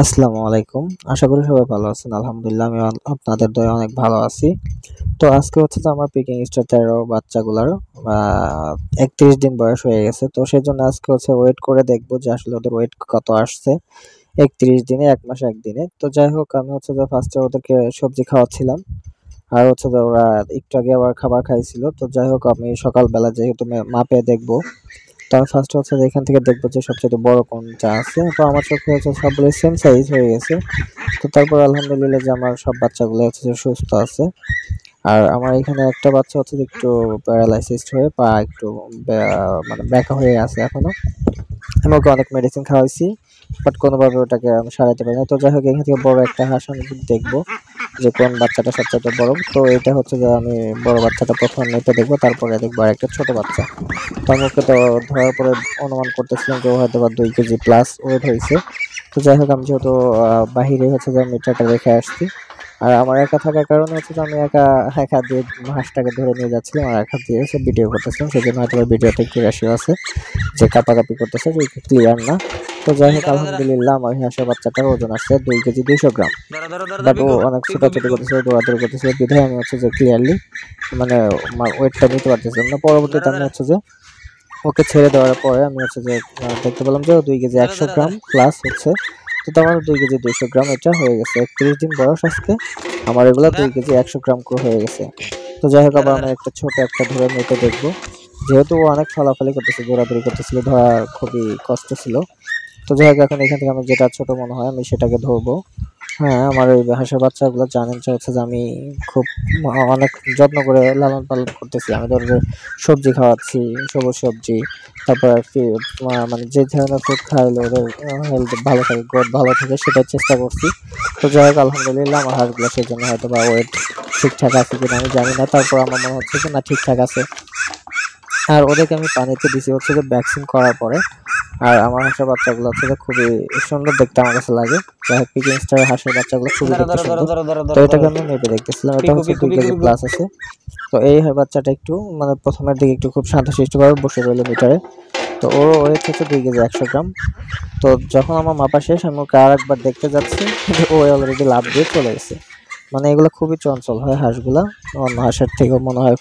আসসালামু আলাইকুম। আশা করি সবাই ভালো আছেন। আলহামদুলিল্লাহ আমি আপনাদের দয়ায় অনেক ভালো আছি। তো আজকে হচ্ছে যে আমার পিকিং স্টার ১৩ বাচ্চাগুলার আ ৩১ দিন বয়স হয়ে গেছে। তো সেজন্য আজকে হচ্ছে ওয়েট করে দেখব যে আসলে ওদের ওয়েট কত আসছে ৩১ দিনে, ১ মাস ১ দিনে। তো যাই হোক আমি হচ্ছে যে ফার্স্টে ওদেরকে সবজি খাওয়াচ্ছিলাম। আর হচ্ছে যে ওরা একটু আগে আবার খাবার খাইছিল। তো যাই হোক আমি সকালবেলা যেহেতু মাপে দেখব, তো আমি ফার্স্ট হচ্ছে যে এখান থেকে দেখব যে সবচাইতে বড় কোনটা আছে। তো আমার চোখে হচ্ছে সবগুলোই সেম সাইজ হয়ে গেছে। তো তারপর আলহামদুলিল্লাহ যে আমার সব বাচ্চাগুলো হচ্ছে যে সুস্থ আছে। আর আমার এখানে একটা বাচ্চা হচ্ছে যে একটু প্যারালাইসিসড হয়ে পা একটু মানে ব্যাকা হয়ে আছে এখনো। আমি ওকে অনেক মেডিসিন খাওয়াইছি। বাট কোনোভাবে ওটাকে আমি সারাতে পারি না। তো যাই হোক এখান থেকে বড় একটা হাঁস আমি দেখবো যে কোন বাচ্চাটা সবচাইতে বড়। তো এটা হচ্ছে যে আমি বড় বাচ্চাটা ১ম মেপে দেখবো, তারপরে দেখবো আরেকটা ছোট বাচ্চা। তো আমি ওকে তো ধরার পরে অনুমান করতেছিলাম যে ও হয়তোবা ২ কেজি প্লাস ওয়েট হইছে। তো যাই হোক আমি যেহেতু বাহিরে হচ্ছে যে মিটারটা রেখে আসছি। আর আমার একা থাকার কারণে হচ্ছে যে আমি এক হাত দিয়ে হাঁসটাকে ধরে নিয়ে যাচ্ছিলাম আর এক হাত দিয়ে হচ্ছে ভিডিও করতেছিলাম। সেজন্য হয়তোবা ভিডিওতে একটু রেশিও আছে যে কাঁপাকাঁপি করতেছে, যে একটু ক্লিয়ার না। তো যাই হোক ধরো ধরো আলহামদুলিল্লাহ আমার এই হাঁসের বাচ্চাটার ওজন আসছে ২ কেজি ২০০ গ্রাম। ধরো ধরো ধরো বাট ও বিকু অনেক বিকু ছোটাছুটি বিকু করতেছিল, দৌড়াদৌড়ি করতেছিল বিধায় আমি হচ্ছে যে ক্লিয়ারলি মানে ওয়েটটা নিতে পারতেছিলাম না। পরবর্তীতে ধরো আমি ধরো হচ্ছে যে ওকে ছেড়ে দেওয়ার পরে আমি হচ্ছে যে দেখতে পেলাম যে ও ২ কেজি ধরো ১০০ ধরো গ্রাম ধরো প্লাস হচ্ছে। তো তার মানে ২ কেজি ২০০ গ্রাম এটা হয়ে গেছে। ৩১ দিন বয়স আজকে। আমার এগুলা না ২ কেজি ১০০ গ্রাম করে হয়ে গেছে। তো যাই হোক ধরো আবার আমি ধরো একটা ছোট একটা ধরে মেপে দেখবো। যেহেতু ও অনেক ফালাফালি করতেছে, দৌড়াদৌড়ি করতেছিল, ধরা খুবই কষ্ট ছিল। তো যাই হোক এখন এখান থেকে আমি যেটা ছোট মনে হয় আমি সেটাকে ধরবো। হ্যাঁ, আমার এই হাঁসের বাচ্চাগুলো জানেন যে হচ্ছে যে আমি খুব অনেক যত্ন করে লালন-পালন করতেছি। আমি ধরেন যে সবজি খাওয়াচ্ছি, সবুজ সবজি। তারপর মানে যে ধরনের ফুড খাওয়াইলে ওদের হেলথ ভালো থাকে, গ্রোথ ভালো থাকে সেটার চেষ্টা করছি। তো যাই হোক আলহামদুলিল্লাহ আমার হাঁসগুলো সেজন্য হয়তোবা ওয়েট ঠিকঠাক আছে কিনা আমি জানি না। তারপর আমার মনে হচ্ছে যে না ঠিকঠাক আছে। আর ওদেরকে আমি পানিতে দিছি হচ্ছে যে ভ্যাকসিন করার পরে। আর আমার হাঁসের বাচ্চাগুলো হচ্ছে যে খুবই সুন্দর দেখতে আমার কাছে লাগে। যাই হোক পিকিং স্টারের হাঁসের বাচ্চাগুলো খুবই ধরো দেখতে ধরো ধরো সুন্দর। ধরো ধরো তো ধরো এটাকে ধরো আমি মেপে দেখতেছিলাম। এটা বিকু হচ্ছে বিকু ২ বিকু কেজি বিকু প্লাস আছে। তো এই বাচ্চাটা একটু মানে ১ম এর দিকে একটু খুব শান্তশিষ্টভাবে বসে রইল মিটারে। তো ওর ওয়েট হচ্ছে ২ কেজি ১০০ গ্রাম। তো যখন আমার মাপা শেষ আমি ওকে আরেকবার দেখতে যাচ্ছি কিন্তু ও অলরেডি লাফ দিয়ে চলে গেছে। মানে এগুলো খুবই চঞ্চল হয় হাঁসগুলা। অন্য হাঁসের থেকেও মনে হয়